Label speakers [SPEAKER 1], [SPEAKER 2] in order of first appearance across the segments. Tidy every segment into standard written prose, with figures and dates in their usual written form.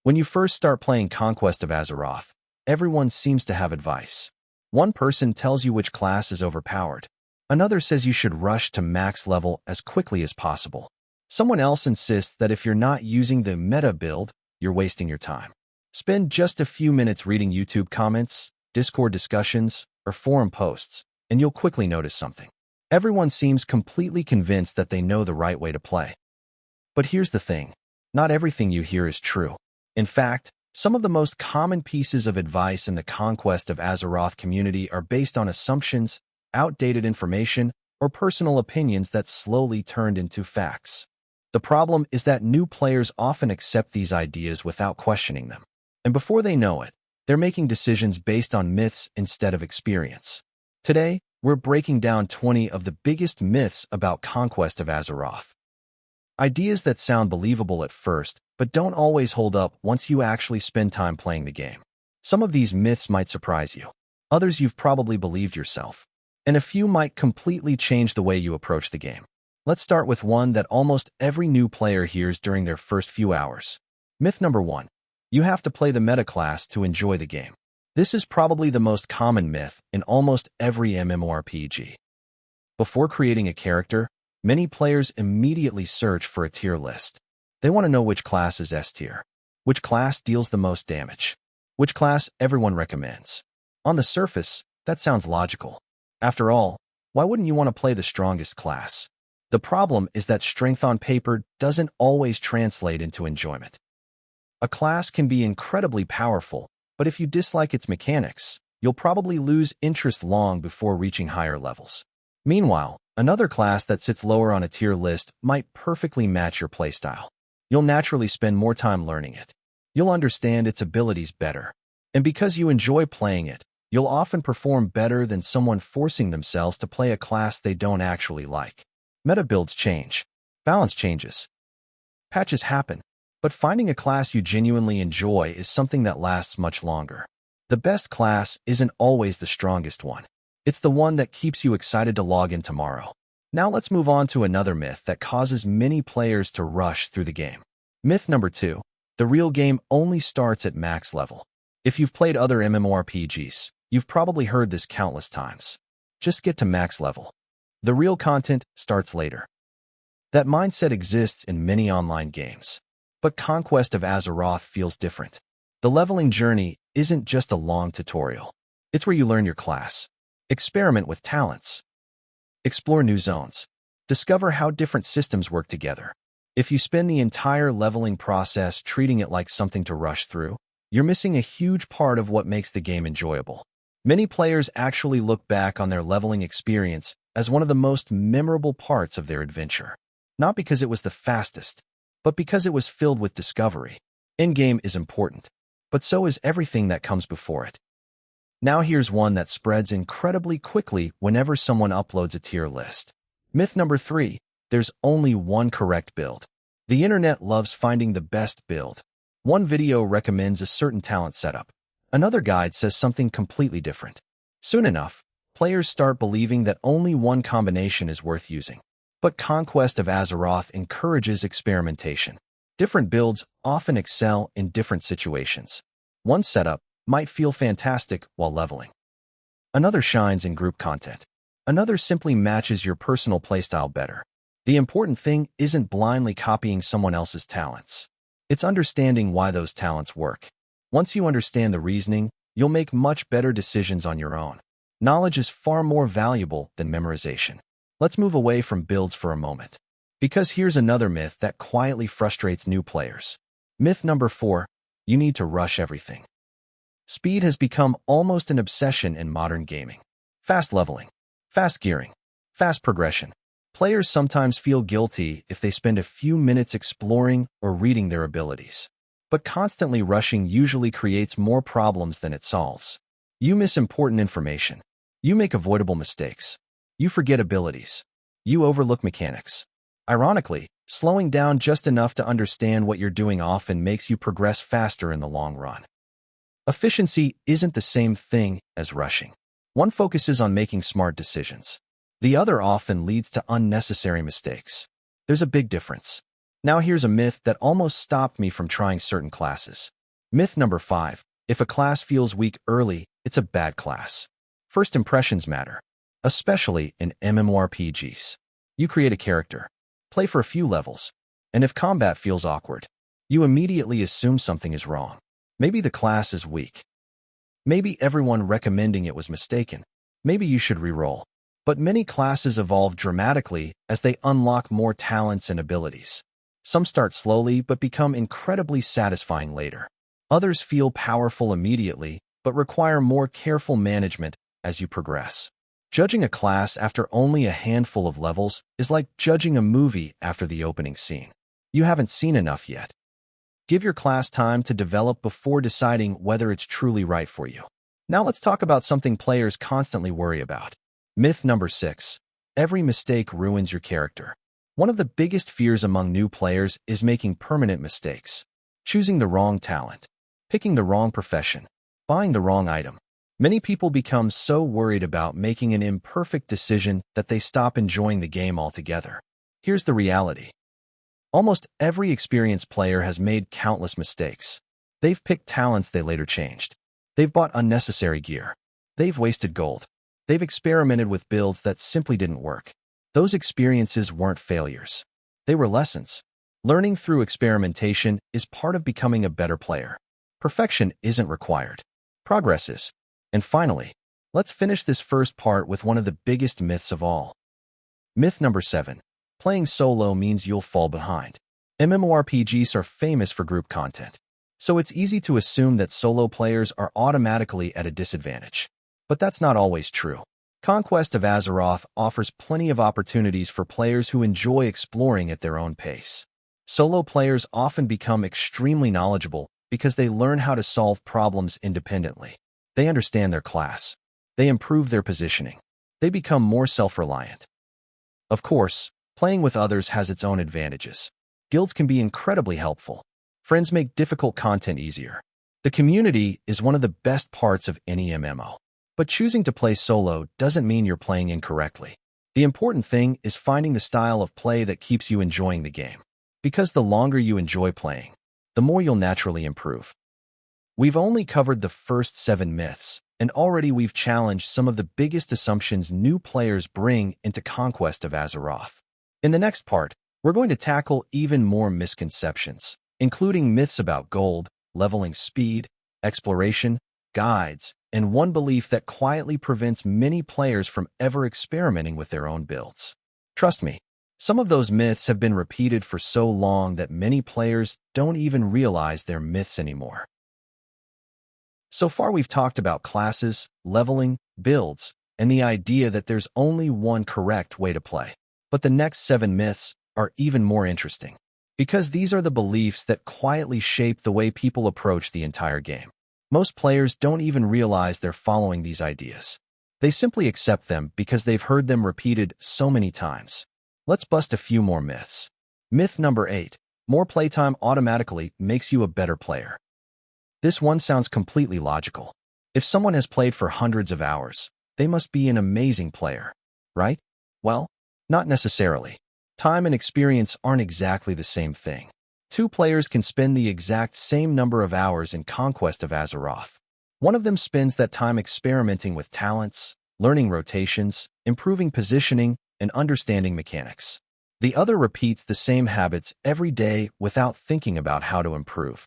[SPEAKER 1] When you first start playing Conquest of Azeroth, everyone seems to have advice. One person tells you which class is overpowered. Another says you should rush to max level as quickly as possible. Someone else insists that if you're not using the meta build, you're wasting your time. Spend just a few minutes reading YouTube comments, Discord discussions, or forum posts, and you'll quickly notice something. Everyone seems completely convinced that they know the right way to play. But here's the thing. Not everything you hear is true. In fact, some of the most common pieces of advice in the Conquest of Azeroth community are based on assumptions, outdated information, or personal opinions that slowly turned into facts. The problem is that new players often accept these ideas without questioning them. And before they know it, they're making decisions based on myths instead of experience. Today, we're breaking down 20 of the biggest myths about Conquest of Azeroth. Ideas that sound believable at first, but don't always hold up once you actually spend time playing the game. Some of these myths might surprise you. Others you've probably believed yourself. And a few might completely change the way you approach the game. Let's start with one that almost every new player hears during their first few hours. Myth number 1. You have to play the meta class to enjoy the game. This is probably the most common myth in almost every MMORPG. Before creating a character, many players immediately search for a tier list. They want to know which class is S tier, which class deals the most damage, which class everyone recommends. On the surface, that sounds logical. After all, why wouldn't you want to play the strongest class? The problem is that strength on paper doesn't always translate into enjoyment. A class can be incredibly powerful, but if you dislike its mechanics, you'll probably lose interest long before reaching higher levels. Meanwhile, another class that sits lower on a tier list might perfectly match your playstyle. You'll naturally spend more time learning it. You'll understand its abilities better. And because you enjoy playing it, you'll often perform better than someone forcing themselves to play a class they don't actually like. Meta builds change. Balance changes. Patches happen. But finding a class you genuinely enjoy is something that lasts much longer. The best class isn't always the strongest one. It's the one that keeps you excited to log in tomorrow. Now let's move on to another myth that causes many players to rush through the game. Myth number 2. The real game only starts at max level. If you've played other MMORPGs, you've probably heard this countless times. Just get to max level. The real content starts later. That mindset exists in many online games. But Conquest of Azeroth feels different. The leveling journey isn't just a long tutorial. It's where you learn your class. Experiment with talents. Explore new zones. Discover how different systems work together. If you spend the entire leveling process treating it like something to rush through, you're missing a huge part of what makes the game enjoyable. Many players actually look back on their leveling experience as one of the most memorable parts of their adventure. Not because it was the fastest, but because it was filled with discovery. Endgame is important, but so is everything that comes before it. Now here's one that spreads incredibly quickly whenever someone uploads a tier list. Myth number 3. There's only one correct build. The internet loves finding the best build. One video recommends a certain talent setup. Another guide says something completely different. Soon enough, players start believing that only one combination is worth using. But Conquest of Azeroth encourages experimentation. Different builds often excel in different situations. One setup might feel fantastic while leveling. Another shines in group content. Another simply matches your personal playstyle better. The important thing isn't blindly copying someone else's talents. It's understanding why those talents work. Once you understand the reasoning, you'll make much better decisions on your own. Knowledge is far more valuable than memorization. Let's move away from builds for a moment. Because here's another myth that quietly frustrates new players. Myth number 4. You need to rush everything. Speed has become almost an obsession in modern gaming. Fast leveling, fast gearing, fast progression. Players sometimes feel guilty if they spend a few minutes exploring or reading their abilities. But constantly rushing usually creates more problems than it solves. You miss important information. You make avoidable mistakes. You forget abilities. You overlook mechanics. Ironically, slowing down just enough to understand what you're doing often makes you progress faster in the long run. Efficiency isn't the same thing as rushing. One focuses on making smart decisions. The other often leads to unnecessary mistakes. There's a big difference. Now here's a myth that almost stopped me from trying certain classes. Myth number 5. If a class feels weak early, it's a bad class. First impressions matter, especially in MMORPGs. You create a character, play for a few levels, and if combat feels awkward, you immediately assume something is wrong. Maybe the class is weak. Maybe everyone recommending it was mistaken. Maybe you should reroll. But many classes evolve dramatically as they unlock more talents and abilities. Some start slowly but become incredibly satisfying later. Others feel powerful immediately but require more careful management as you progress. Judging a class after only a handful of levels is like judging a movie after the opening scene. You haven't seen enough yet. Give your class time to develop before deciding whether it's truly right for you. Now let's talk about something players constantly worry about. Myth number 6. Every mistake ruins your character. One of the biggest fears among new players is making permanent mistakes. Choosing the wrong talent, picking the wrong profession, buying the wrong item. Many people become so worried about making an imperfect decision that they stop enjoying the game altogether. Here's the reality. Almost every experienced player has made countless mistakes. They've picked talents they later changed. They've bought unnecessary gear. They've wasted gold. They've experimented with builds that simply didn't work. Those experiences weren't failures. They were lessons. Learning through experimentation is part of becoming a better player. Perfection isn't required. Progress is. And finally, let's finish this first part with one of the biggest myths of all. Myth number 7. Playing solo means you'll fall behind. MMORPGs are famous for group content, so it's easy to assume that solo players are automatically at a disadvantage. But that's not always true. Conquest of Azeroth offers plenty of opportunities for players who enjoy exploring at their own pace. Solo players often become extremely knowledgeable because they learn how to solve problems independently. They understand their class. They improve their positioning. They become more self-reliant. Of course, playing with others has its own advantages. Guilds can be incredibly helpful. Friends make difficult content easier. The community is one of the best parts of any MMO. But choosing to play solo doesn't mean you're playing incorrectly. The important thing is finding the style of play that keeps you enjoying the game. Because the longer you enjoy playing, the more you'll naturally improve. We've only covered the first 7 myths, and already we've challenged some of the biggest assumptions new players bring into Conquest of Azeroth. In the next part, we're going to tackle even more misconceptions, including myths about gold, leveling speed, exploration, guides, and one belief that quietly prevents many players from ever experimenting with their own builds. Trust me, some of those myths have been repeated for so long that many players don't even realize they're myths anymore. So far we've talked about classes, leveling, builds, and the idea that there's only one correct way to play. But the next 7 myths are even more interesting, because these are the beliefs that quietly shape the way people approach the entire game. Most players don't even realize they're following these ideas. They simply accept them because they've heard them repeated so many times. Let's bust a few more myths. Myth number 8. More playtime automatically makes you a better player. This one sounds completely logical. If someone has played for hundreds of hours, they must be an amazing player, right? Well, not necessarily. Time and experience aren't exactly the same thing. 2 players can spend the exact same number of hours in Conquest of Azeroth. One of them spends that time experimenting with talents, learning rotations, improving positioning, and understanding mechanics. The other repeats the same habits every day without thinking about how to improve.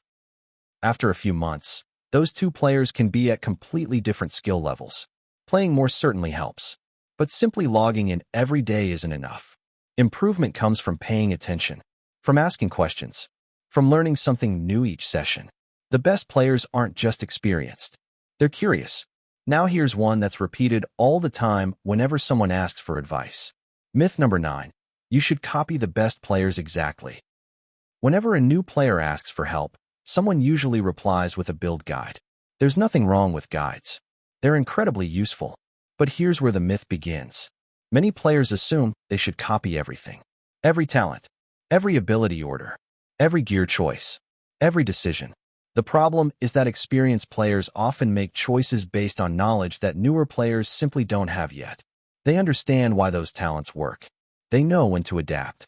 [SPEAKER 1] After a few months, those 2 players can be at completely different skill levels. Playing more certainly helps, but simply logging in every day isn't enough. Improvement comes from paying attention, from asking questions, from learning something new each session. The best players aren't just experienced. They're curious. Now here's one that's repeated all the time whenever someone asks for advice. Myth number 9. You should copy the best players exactly. Whenever a new player asks for help, someone usually replies with a build guide. There's nothing wrong with guides. They're incredibly useful. But here's where the myth begins. Many players assume they should copy everything. Every talent, every ability order, every gear choice, every decision. The problem is that experienced players often make choices based on knowledge that newer players simply don't have yet. They understand why those talents work. They know when to adapt.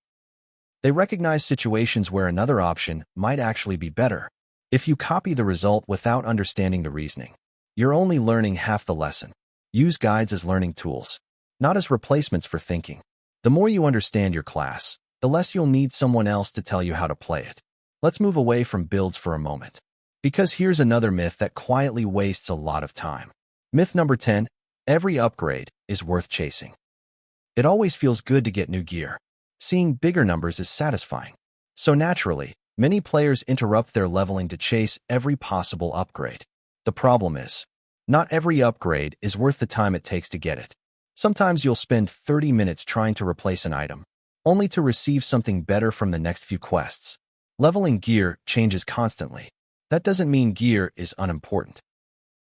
[SPEAKER 1] They recognize situations where another option might actually be better. If you copy the result without understanding the reasoning, you're only learning half the lesson. Use guides as learning tools, not as replacements for thinking. The more you understand your class, the less you'll need someone else to tell you how to play it. Let's move away from builds for a moment, because here's another myth that quietly wastes a lot of time. Myth number 10, every upgrade is worth chasing. It always feels good to get new gear. Seeing bigger numbers is satisfying. So naturally, many players interrupt their leveling to chase every possible upgrade. The problem is, not every upgrade is worth the time it takes to get it. Sometimes you'll spend 30 minutes trying to replace an item, only to receive something better from the next few quests. Leveling gear changes constantly. That doesn't mean gear is unimportant.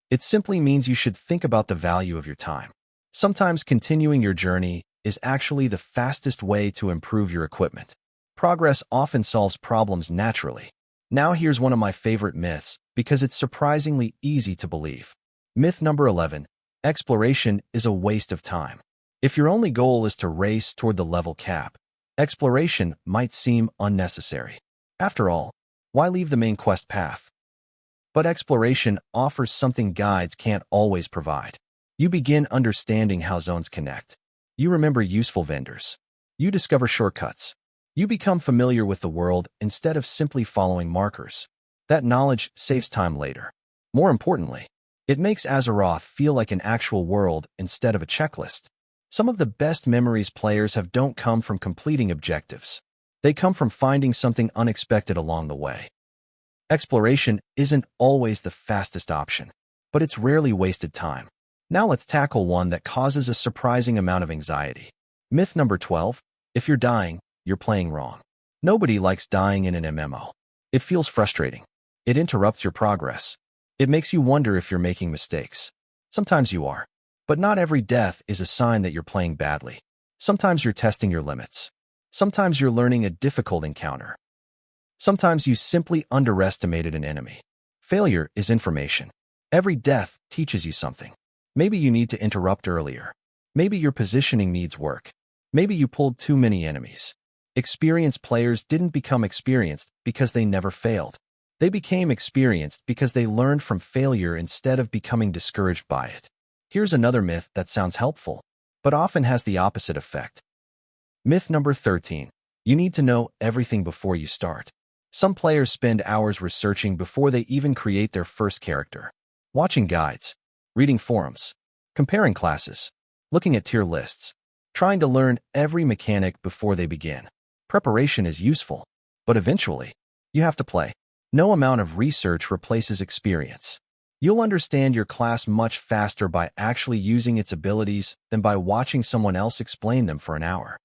[SPEAKER 1] It simply means you should think about the value of your time. Sometimes continuing your journey is actually the fastest way to improve your equipment. Progress often solves problems naturally. Now here's one of my favorite myths, because it's surprisingly easy to believe. Myth number 11, exploration is a waste of time. If your only goal is to race toward the level cap, exploration might seem unnecessary. After all, why leave the main quest path? But exploration offers something guides can't always provide. You begin understanding how zones connect. You remember useful vendors. You discover shortcuts. You become familiar with the world instead of simply following markers. That knowledge saves time later. More importantly, it makes Azeroth feel like an actual world instead of a checklist. Some of the best memories players have don't come from completing objectives. They come from finding something unexpected along the way. Exploration isn't always the fastest option, but it's rarely wasted time. Now let's tackle one that causes a surprising amount of anxiety. Myth number 12, if you're dying, you're playing wrong. Nobody likes dying in an MMO. It feels frustrating. It interrupts your progress. It makes you wonder if you're making mistakes. Sometimes you are, but not every death is a sign that you're playing badly. Sometimes you're testing your limits. Sometimes you're learning a difficult encounter. Sometimes you simply underestimated an enemy. Failure is information. Every death teaches you something. Maybe you need to interrupt earlier. Maybe your positioning needs work. Maybe you pulled too many enemies. Experienced players didn't become experienced because they never failed. They became experienced because they learned from failure instead of becoming discouraged by it. Here's another myth that sounds helpful, but often has the opposite effect. Myth number 13. You need to know everything before you start. Some players spend hours researching before they even create their first character. Watching guides, reading forums, comparing classes, looking at tier lists, trying to learn every mechanic before they begin. Preparation is useful, but eventually, you have to play. No amount of research replaces experience. You'll understand your class much faster by actually using its abilities than by watching someone else explain them for an hour.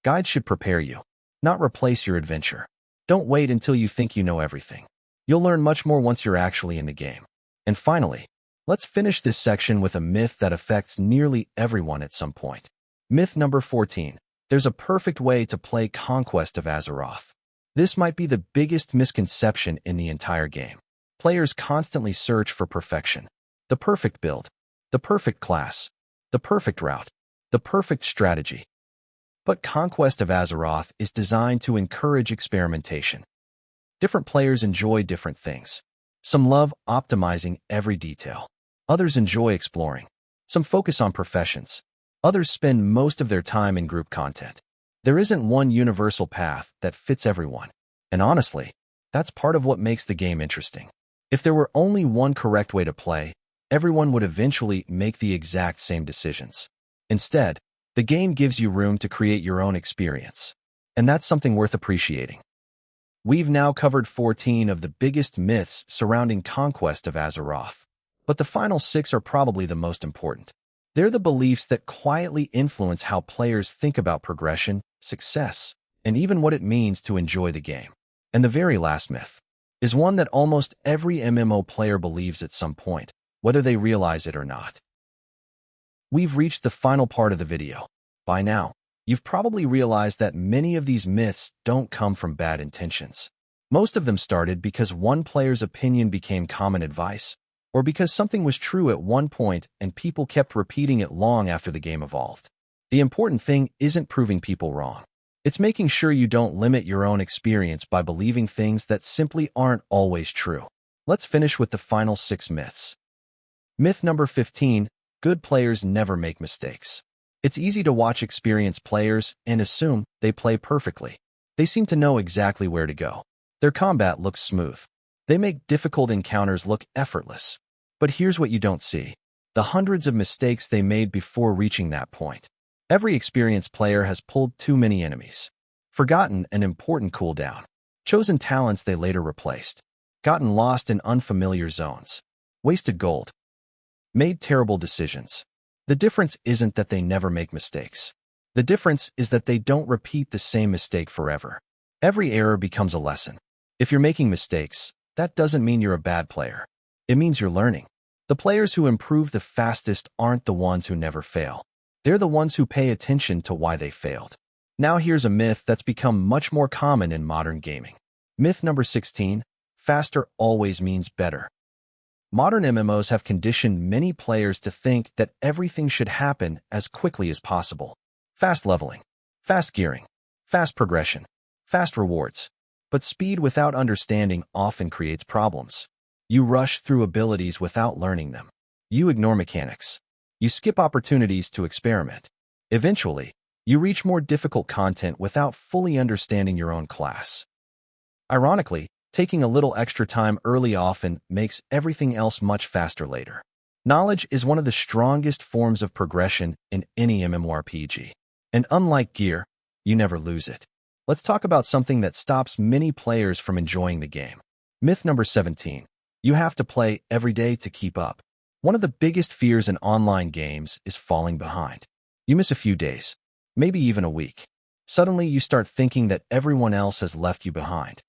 [SPEAKER 1] Guides should prepare you, not replace your adventure. Don't wait until you think you know everything. You'll learn much more once you're actually in the game. And finally, let's finish this section with a myth that affects nearly everyone at some point. Myth number 14. There's a perfect way to play Conquest of Azeroth. This might be the biggest misconception in the entire game. Players constantly search for perfection. The perfect build, the perfect class, the perfect route, the perfect strategy. But Conquest of Azeroth is designed to encourage experimentation. Different players enjoy different things. Some love optimizing every detail. Others enjoy exploring. Some focus on professions. Others spend most of their time in group content. There isn't one universal path that fits everyone. And honestly, that's part of what makes the game interesting. If there were only one correct way to play, everyone would eventually make the exact same decisions. Instead, the game gives you room to create your own experience. And that's something worth appreciating. We've now covered 14 of the biggest myths surrounding Conquest of Azeroth. But the final 6 are probably the most important. They're the beliefs that quietly influence how players think about progression, success, and even what it means to enjoy the game. And the very last myth is one that almost every MMO player believes at some point, whether they realize it or not. We've reached the final part of the video. By now, you've probably realized that many of these myths don't come from bad intentions. Most of them started because one player's opinion became common advice, or because something was true at one point and people kept repeating it long after the game evolved. The important thing isn't proving people wrong. It's making sure you don't limit your own experience by believing things that simply aren't always true. Let's finish with the final 6 myths. Myth number 15, good players never make mistakes. It's easy to watch experienced players and assume they play perfectly. They seem to know exactly where to go. Their combat looks smooth. They make difficult encounters look effortless. But here's what you don't see: the hundreds of mistakes they made before reaching that point. Every experienced player has pulled too many enemies, forgotten an important cooldown, chosen talents they later replaced, gotten lost in unfamiliar zones, wasted gold, made terrible decisions. The difference isn't that they never make mistakes. The difference is that they don't repeat the same mistake forever. Every error becomes a lesson. If you're making mistakes, that doesn't mean you're a bad player. It means you're learning. The players who improve the fastest aren't the ones who never fail. They're the ones who pay attention to why they failed. Now here's a myth that's become much more common in modern gaming. Myth number 16, faster always means better. Modern MMOs have conditioned many players to think that everything should happen as quickly as possible. Fast leveling, fast gearing, fast progression, fast rewards. But speed without understanding often creates problems. You rush through abilities without learning them. You ignore mechanics. You skip opportunities to experiment. Eventually, you reach more difficult content without fully understanding your own class. Ironically, taking a little extra time early often makes everything else much faster later. Knowledge is one of the strongest forms of progression in any MMORPG. And unlike gear, you never lose it. Let's talk about something that stops many players from enjoying the game. Myth number 17. You have to play every day to keep up. One of the biggest fears in online games is falling behind. You miss a few days, maybe even a week. Suddenly you start thinking that everyone else has left you behind.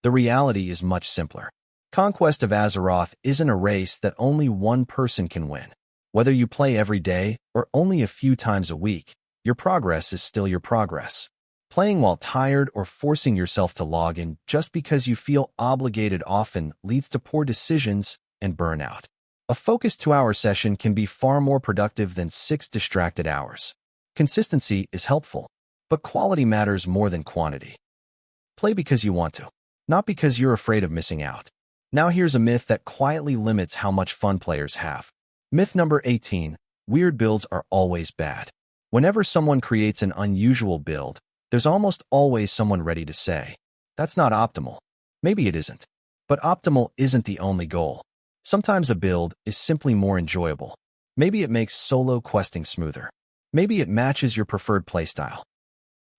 [SPEAKER 1] The reality is much simpler. Conquest of Azeroth isn't a race that only one person can win. Whether you play every day or only a few times a week, your progress is still your progress. Playing while tired or forcing yourself to log in just because you feel obligated often leads to poor decisions and burnout. A focused 2-hour session can be far more productive than 6 distracted hours. Consistency is helpful, but quality matters more than quantity. Play because you want to, not because you're afraid of missing out. Now here's a myth that quietly limits how much fun players have. Myth number 18, weird builds are always bad. Whenever someone creates an unusual build, there's almost always someone ready to say, that's not optimal. Maybe it isn't. But optimal isn't the only goal. Sometimes a build is simply more enjoyable. Maybe it makes solo questing smoother. Maybe it matches your preferred playstyle.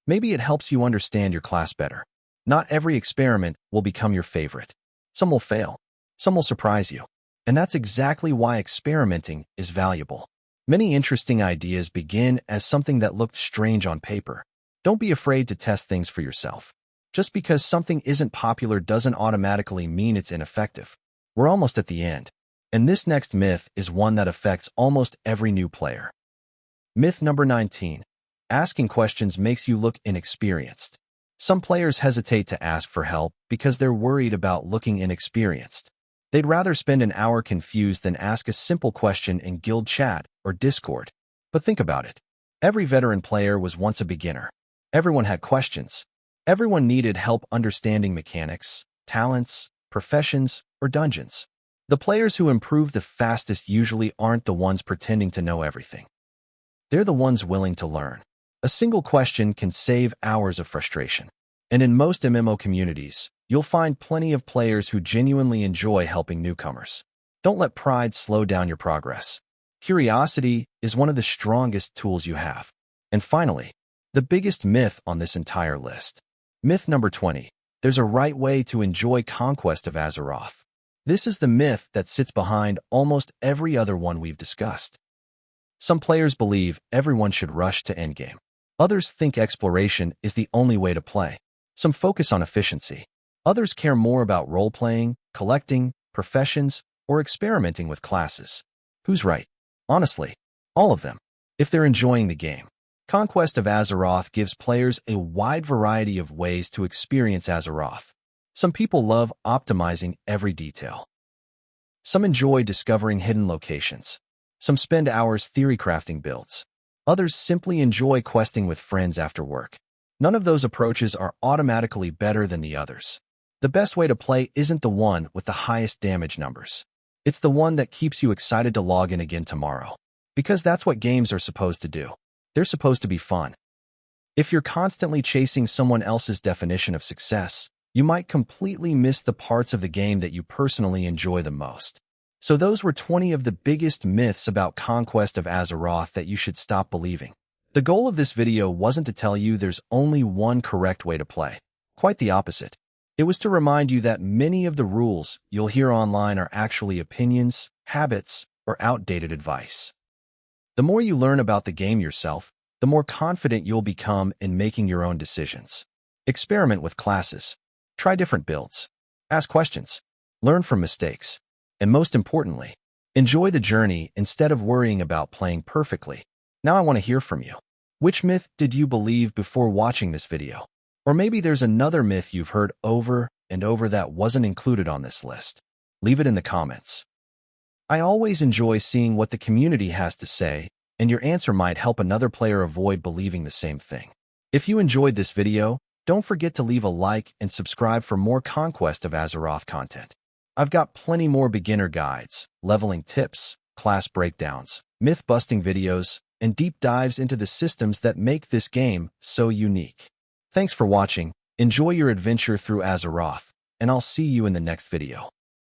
[SPEAKER 1] Maybe it helps you understand your class better. Not every experiment will become your favorite. Some will fail. Some will surprise you. And that's exactly why experimenting is valuable. Many interesting ideas begin as something that looked strange on paper. Don't be afraid to test things for yourself. Just because something isn't popular doesn't automatically mean it's ineffective. We're almost at the end. And this next myth is one that affects almost every new player. Myth number 19. Asking questions makes you look inexperienced. Some players hesitate to ask for help because they're worried about looking inexperienced. They'd rather spend an hour confused than ask a simple question in guild chat or Discord. But think about it. Every veteran player was once a beginner. Everyone had questions. Everyone needed help understanding mechanics, talents, professions, or dungeons. The players who improve the fastest usually aren't the ones pretending to know everything. They're the ones willing to learn. A single question can save hours of frustration. And in most MMO communities, you'll find plenty of players who genuinely enjoy helping newcomers. Don't let pride slow down your progress. Curiosity is one of the strongest tools you have. And finally, the biggest myth on this entire list. Myth number 20. There's a right way to enjoy Conquest of Azeroth. This is the myth that sits behind almost every other one we've discussed. Some players believe everyone should rush to endgame. Others think exploration is the only way to play. Some focus on efficiency. Others care more about role-playing, collecting, professions, or experimenting with classes. Who's right? Honestly, all of them, if they're enjoying the game. Conquest of Azeroth gives players a wide variety of ways to experience Azeroth. Some people love optimizing every detail. Some enjoy discovering hidden locations. Some spend hours theory crafting builds. Others simply enjoy questing with friends after work. None of those approaches are automatically better than the others. The best way to play isn't the one with the highest damage numbers. It's the one that keeps you excited to log in again tomorrow. Because that's what games are supposed to do. They're supposed to be fun. If you're constantly chasing someone else's definition of success, you might completely miss the parts of the game that you personally enjoy the most. So those were 20 of the biggest myths about Conquest of Azeroth that you should stop believing. The goal of this video wasn't to tell you there's only one correct way to play. Quite the opposite. It was to remind you that many of the rules you'll hear online are actually opinions, habits, or outdated advice. The more you learn about the game yourself, the more confident you'll become in making your own decisions. Experiment with classes. Try different builds. Ask questions. Learn from mistakes. And most importantly, enjoy the journey instead of worrying about playing perfectly. Now I want to hear from you. Which myth did you believe before watching this video? Or maybe there's another myth you've heard over and over that wasn't included on this list. Leave it in the comments. I always enjoy seeing what the community has to say, and your answer might help another player avoid believing the same thing. If you enjoyed this video, don't forget to leave a like and subscribe for more Conquest of Azeroth content. I've got plenty more beginner guides, leveling tips, class breakdowns, myth-busting videos, and deep dives into the systems that make this game so unique. Thanks for watching, enjoy your adventure through Azeroth, and I'll see you in the next video.